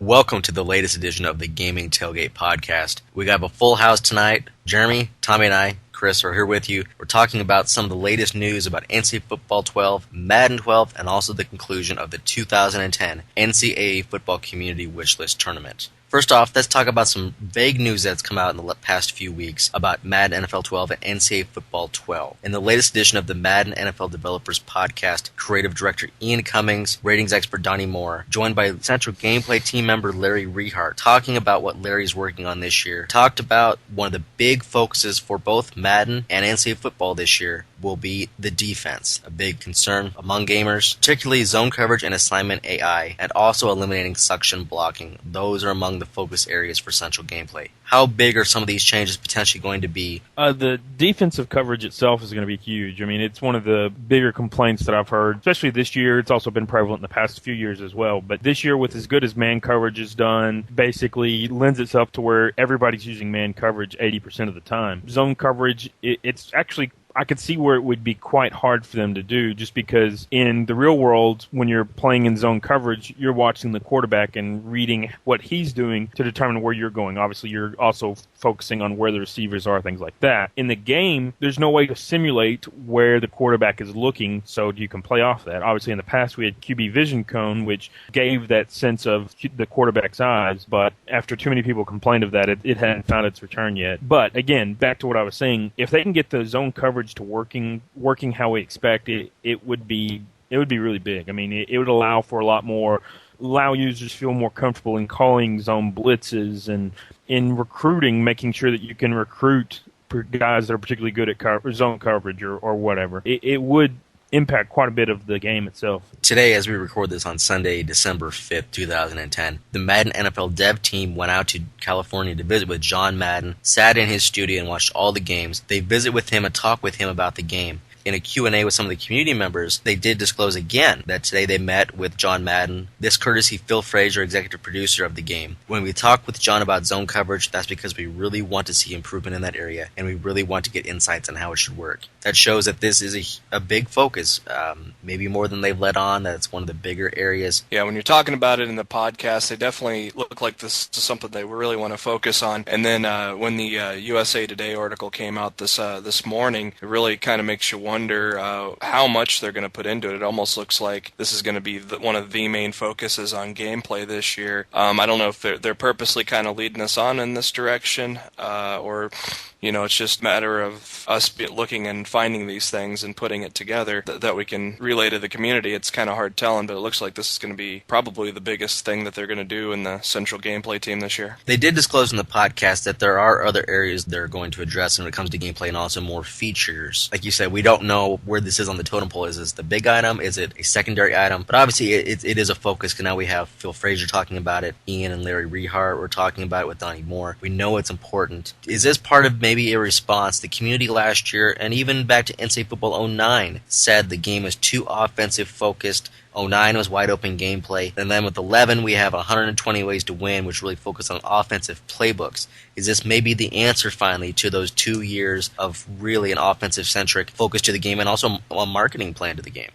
Welcome to the latest edition of the Gaming Tailgate Podcast. We got a full house tonight. Jeremy, Tommy, and I, Chris, are here with you. We're talking about some of the latest news about NCAA Football 12, Madden 12, and also the conclusion of the 2010 NCAA Football Community Wishlist Tournament. First off, let's talk about some vague news that's come out in the past few weeks about Madden NFL 12 and NCAA Football 12. In the latest edition of the Madden NFL Developers Podcast, creative director Ian Cummings, ratings expert Donnie Moore, joined by Central Gameplay team member Larry Rehart, talking about what Larry's working on this year, talked about one of the big focuses for both Madden and NCAA Football this year will be the defense, a big concern among gamers, particularly zone coverage and assignment AI, and also eliminating suction blocking. Those are among the focus areas for Central Gameplay. How big are some of these changes potentially going to be? The defensive coverage itself is going to be huge. I mean, it's one of the bigger complaints that I've heard, especially this year. It's also been prevalent in the past few years as well. But this year, with as good as man coverage is done, basically lends itself to where everybody's using man coverage 80% of the time. Zone coverage, it's actually, I could see where it would be quite hard for them to do, just because in the real world, when you're playing in zone coverage, you're watching the quarterback and reading what he's doing to determine where you're going. Obviously, you're also focusing on where the receivers are, things like that. In the game, there's no way to simulate where the quarterback is looking, so you can play off that. Obviously, in the past, we had QB Vision Cone, which gave that sense of the quarterback's eyes, but after too many people complained of that, it hadn't found its return yet. But again, back to what I was saying, if they can get the zone coverage to working how we expect it, it would be really big. I mean, it would allow for a lot more, allow users to feel more comfortable in calling zone blitzes and in recruiting, making sure that you can recruit guys that are particularly good at zone coverage or whatever. It would impact quite a bit of the game itself. Today, as we record this on Sunday, December 5th, 2010, the Madden NFL dev team went out to California to visit with John Madden, sat in his studio and watched all the games. They visit with him and talk with him about the game. In a Q&A with some of the community members, they did disclose again that today they met with John Madden, this courtesy Phil Frazier, executive producer of the game. When we talk with John about zone coverage, that's because we really want to see improvement in that area, and we really want to get insights on how it should work. That shows that this is a big focus, maybe more than they've let on. That's one of the bigger areas. Yeah, when you're talking about it in the podcast, they definitely look like this is something they really want to focus on. And then when the USA Today article came out this morning, it really kind of makes you wonder how much they're going to put into it. It almost looks like this is going to be one of the main focuses on gameplay this year. I don't know if they're purposely kind of leading us on in this direction, or it's just a matter of us looking and finding these things and putting it together that we can relay to the community. It's kind of hard telling, but it looks like this is going to be probably the biggest thing that they're going to do in the Central Gameplay team this year. They did disclose in the podcast that there are other areas they're going to address when it comes to gameplay and also more features. Like you said, we don't know where this is on the totem pole. Is this the big item? Is it a secondary item? But obviously it is a focus, because now we have Phil Frazier talking about it, Ian and Larry Rehart were talking about it with Donnie Moore. We know it's important. Is this part of maybe a response? The community last year, and even back to NCAA Football 09, said the game was too offensive focused. 09 was wide open gameplay. And then with 11, we have 120 ways to win, which really focus on offensive playbooks. Is this maybe the answer finally to those 2 years of really an offensive centric focus to the game and also a marketing plan to the game?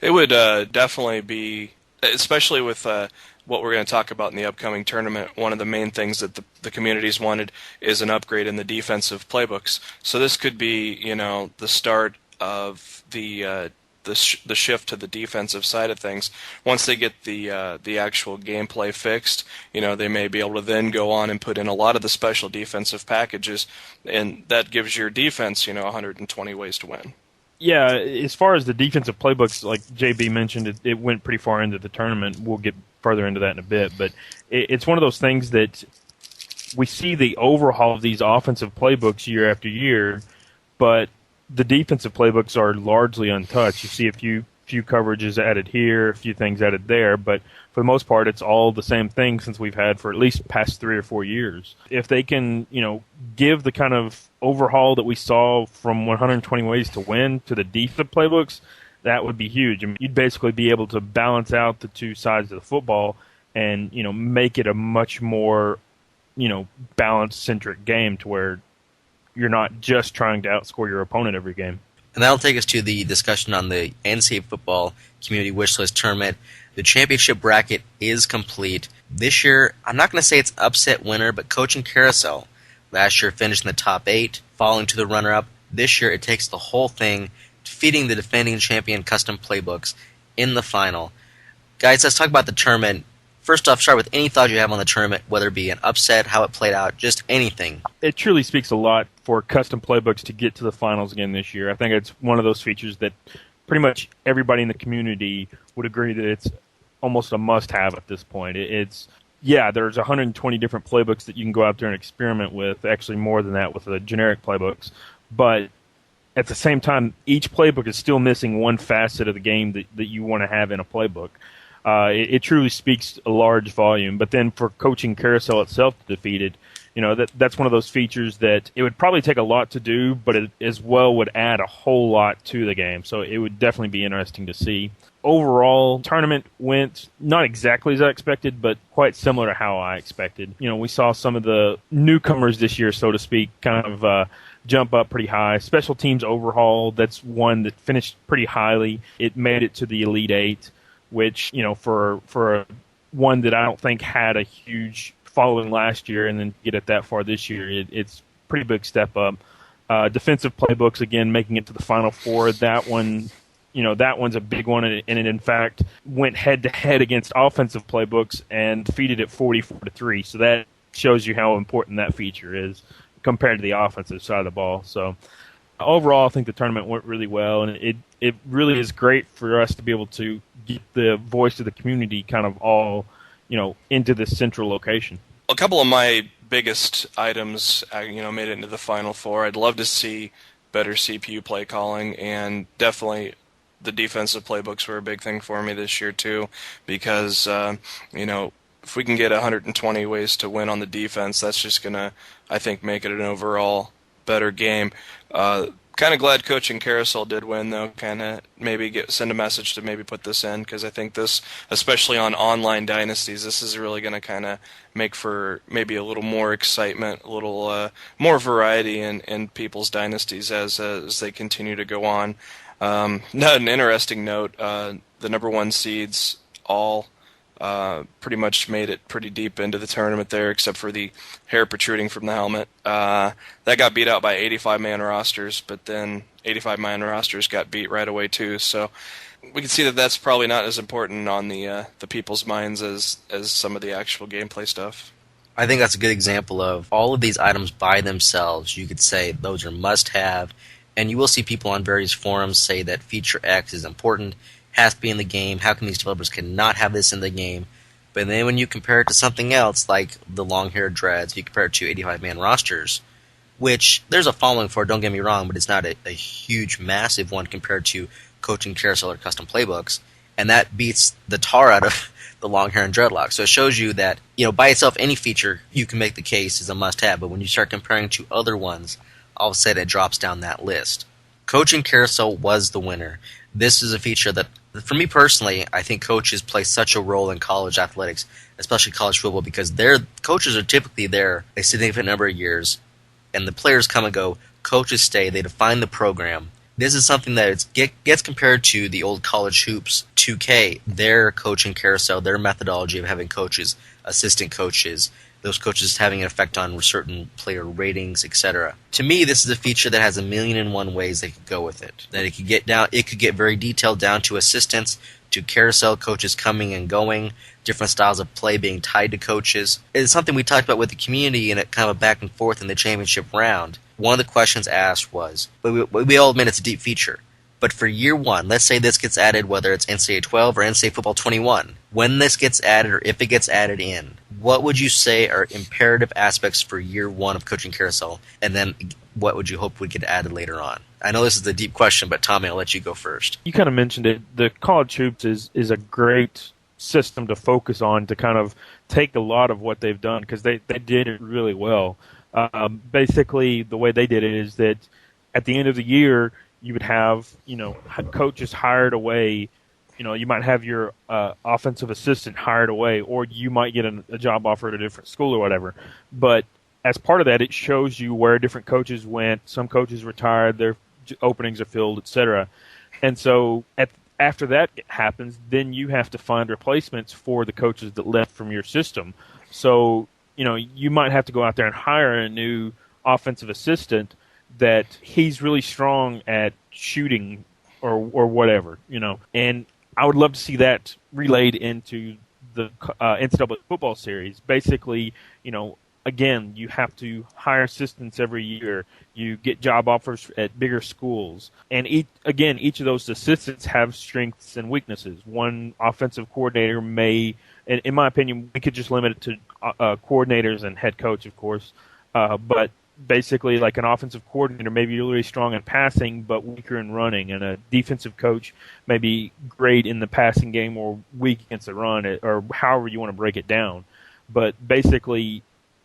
It would definitely be, especially with what we're going to talk about in the upcoming tournament, one of the main things that the communities wanted is an upgrade in the defensive playbooks. So this could be, the start of the shift to the defensive side of things. Once they get the actual gameplay fixed, they may be able to then go on and put in a lot of the special defensive packages, and that gives your defense, 120 ways to win. Yeah, as far as the defensive playbooks, like JB mentioned, it went pretty far into the tournament. We'll get further into that in a bit, but it's one of those things that we see the overhaul of these offensive playbooks year after year, but the defensive playbooks are largely untouched. You see a few coverages added here, a few things added there, but for the most part, it's all the same thing since we've had for at least past 3 or 4 years. If they can, give the kind of overhaul that we saw from 120 Ways to Win to the defensive playbooks, that would be huge. I mean, you'd basically be able to balance out the two sides of the football and, make it a much more, balance-centric game to where you're not just trying to outscore your opponent every game. And that'll take us to the discussion on the NCAA Football Community Wishlist Tournament. The championship bracket is complete. This year, I'm not going to say it's upset winner, but coaching carousel. Last year finished in the top 8, falling to the runner-up. This year, it takes the whole thing, defeating the defending champion Custom Playbooks in the final. Guys, let's talk about the tournament. First off, start with any thoughts you have on the tournament, whether it be an upset, how it played out, just anything. It truly speaks a lot for Custom Playbooks to get to the finals again this year. I think it's one of those features that pretty much everybody in the community would agree that it's almost a must-have at this point. There's 120 different playbooks that you can go out there and experiment with, actually more than that with the generic playbooks. But at the same time, each playbook is still missing one facet of the game that you want to have in a playbook. It truly speaks a large volume. But then for coaching carousel itself to defeat it, that's one of those features that it would probably take a lot to do, but it as well would add a whole lot to the game. So it would definitely be interesting to see. Overall, tournament went not exactly as I expected, but quite similar to how I expected. We saw some of the newcomers this year, so to speak, kind of jump up pretty high. Special teams overhaul, that's one that finished pretty highly. It made it to the Elite Eight, which, for one that I don't think had a huge following last year and then get it that far this year, it's a pretty big step up. Defensive playbooks, again, making it to the Final Four. That one's a big one, and it in fact went head-to-head against offensive playbooks and defeated it 44-3. So that shows you how important that feature is compared to the offensive side of the ball. So overall, I think the tournament went really well, and it really is great for us to be able to get the voice of the community kind of all, into this central location. A couple of my biggest items, made it into the Final Four. I'd love to see better CPU play calling, and definitely the defensive playbooks were a big thing for me this year too, because if we can get 120 ways to win on the defense, that's just gonna, I think, make it an overall better game. Kind of glad Coaching Carousel did win, though. Kind of maybe send a message to maybe put this in, because I think this, especially on online dynasties, this is really going to kind of make for maybe a little more excitement, a little more variety in people's dynasties as they continue to go on. An interesting note, the number 1 seeds all pretty much made it pretty deep into the tournament there, except for the hair protruding from the helmet. That got beat out by 85-man rosters, but then 85-man rosters got beat right away too. So we can see that that's probably not as important on the people's minds as some of the actual gameplay stuff. I think that's a good example of all of these items by themselves. You could say those are must-have, and you will see people on various forums say that feature X is important, has to be in the game. How come these developers cannot have this in the game? But then when you compare it to something else, like the long-haired dreads, you compare it to 85-man rosters, which there's a following for, don't get me wrong, but it's not a huge, massive one compared to coaching carousel or custom playbooks, and that beats the tar out of the long hair and dreadlocks. So it shows you that, by itself, any feature you can make the case is a must-have, but when you start comparing to other ones, all of a sudden it drops down that list. Coaching carousel was the winner. This is a feature that, for me personally, I think coaches play such a role in college athletics, especially college football, because their coaches are typically there a significant number of years, and the players come and go. Coaches stay. They define the program. This is something that gets compared to the old college hoops 2K, their coaching carousel, their methodology of having coaches, assistant coaches, those coaches having an effect on certain player ratings, etc. To me, this is a feature that has 1,000,001 ways they could go with it. That it could get very detailed down to assistants, to carousel coaches coming and going, different styles of play being tied to coaches. It's something we talked about with the community and it kind of back and forth in the championship round. One of the questions asked was, we all admit it's a deep feature, but for year one, let's say this gets added, whether it's NCAA 12 or NCAA Football 21, when this gets added or if it gets added in, what would you say are imperative aspects for year one of coaching carousel, and then what would you hope would get added later on? I know this is a deep question, but Tommy, I'll let you go first. You kind of mentioned it. The college hoops is a great system to focus on to kind of take a lot of what they've done, because they did it really well. Basically, the way they did it is that at the end of the year, you would have, coaches hired away. You might have your offensive assistant hired away, or you might get a job offer at a different school or whatever. But as part of that, it shows you where different coaches went. Some coaches retired, their openings are filled, etc. And so after that happens, then you have to find replacements for the coaches that left from your system. So, you might have to go out there and hire a new offensive assistant that he's really strong at shooting or whatever, And I would love to see that relayed into the NCAA football series. Basically, again, you have to hire assistants every year. You get job offers at bigger schools. And each of those assistants have strengths and weaknesses. One offensive coordinator may, in my opinion, we could just limit it to coordinators and head coach, of course. But basically, like an offensive coordinator may be really strong in passing but weaker in running, and a defensive coach may be great in the passing game or weak against the run, or however you want to break it down. But basically,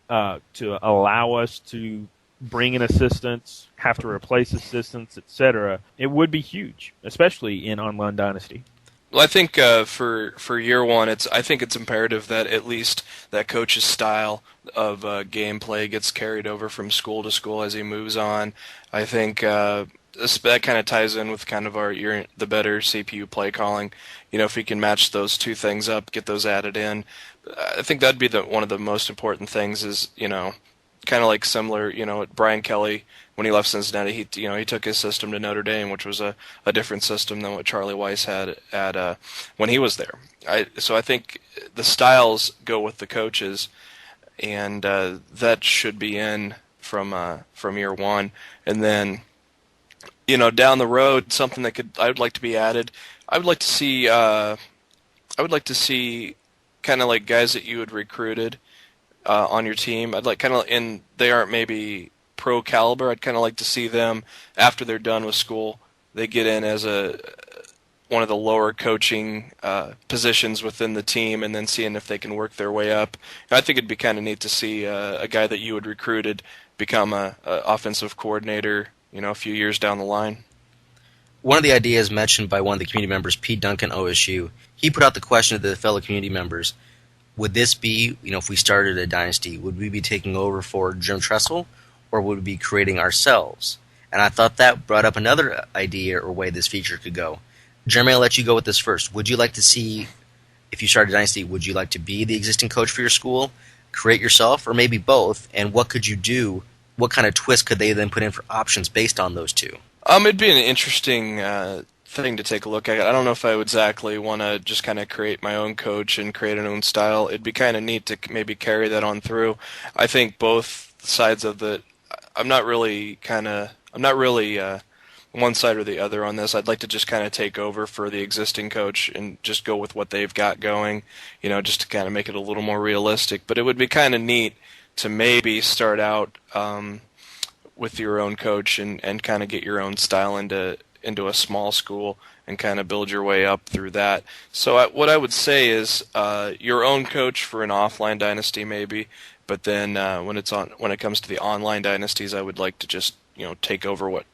to allow us to bring in assistants, have to replace assistants, etc., it would be huge, especially in online Dynasty. Well, I think for year one, I think it's imperative that at least that coach's style of gameplay gets carried over from school to school as he moves on. I think that kind of ties in with kind of the better CPU play calling. If we can match those two things up, get those added in, I think that'd be one of the most important things. Is kind of like similar, Brian Kelly, when he left Cincinnati, he took his system to Notre Dame, which was a different system than what Charlie Weiss had at when he was there. So I think the styles go with the coaches, and that should be in from year one. And then, down the road, something that I would like to be added. I would like to see kind of like guys that you had recruited on your team. I'd like and they aren't maybe pro caliber. I'd kind of like to see them after they're done with school, they get in as one of the lower coaching positions within the team, and then seeing if they can work their way up. I think it'd be kind of neat to see a guy that you had recruited become a offensive coordinator, a few years down the line. One of the ideas mentioned by one of the community members, Pete Duncan, OSU, he put out the question to the fellow community members, would this be, if we started a dynasty, would we be taking over for Jim Tressel, or would we be creating ourselves? And I thought that brought up another idea or way this feature could go. Jeremy, I'll let you go with this first. Would you like to see, if you started a dynasty, would you like to be the existing coach for your school, create yourself, or maybe both? And what could you do? What kind of twist could they then put in for options based on those two? It'd be an interesting thing to take a look at. I don't know if I would exactly want to just kind of create my own coach and create an own style. It'd be kind of neat to maybe carry that on through. I think both sides of I'm not really one side or the other on this. I'd like to just kind of take over for the existing coach and just go with what they've got going, just to kind of make it a little more realistic. But it would be kind of neat to maybe start out with your own coach and kind of get your own style into a small school and kind of build your way up through that. So what I would say is your own coach for an offline dynasty maybe, but then when it comes to the online dynasties, I would like to just take over what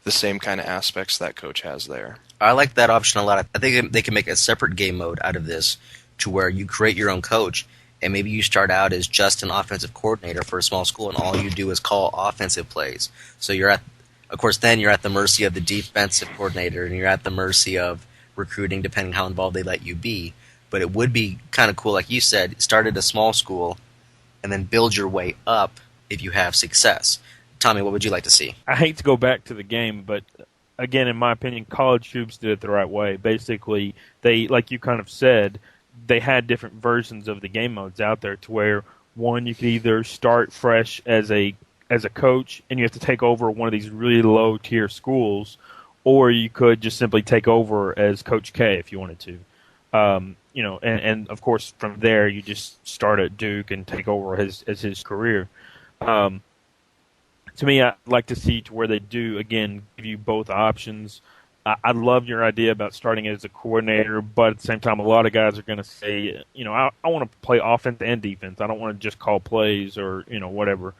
the same kind of aspects that coach has there. I like that option a lot. I think they can make a separate game mode out of this to where you create your own coach, and maybe you start out as just an offensive coordinator for a small school, and all you do is call offensive plays. So of course, then you're at the mercy of the defensive coordinator, and you're at the mercy of recruiting, depending how involved they let you be. But it would be kind of cool, like you said, start at a small school, and then build your way up if you have success. Tommy, what would you like to see? I hate to go back to the game, but again, in my opinion, college hoops did it the right way. Basically, they, like you kind of said, they had different versions of the game modes out there to where, one, you could either start fresh as a coach and you have to take over one of these really low-tier schools, or you could just simply take over as Coach K if you wanted to. And of course, from there, you just start at Duke and take over his career. To me, I'd like to see to where they do, again, give you both options. I love your idea about starting as a coordinator, but at the same time, a lot of guys are going to say, I want to play offense and defense. I don't want to just call plays or, whatever.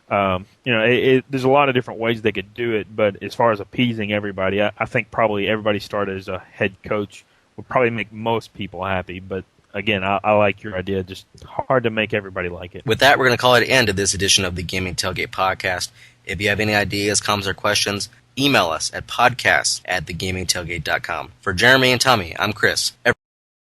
There's a lot of different ways they could do it, but as far as appeasing everybody, I think probably everybody started as a head coach would probably make most people happy. But again, I like your idea. Just hard to make everybody like it. With that, we're going to call it an end of this edition of the Gaming Tailgate Podcast. If you have any ideas, comments, or questions, email us at podcasts@thegamingtailgate.com. For Jeremy and Tommy, I'm Chris.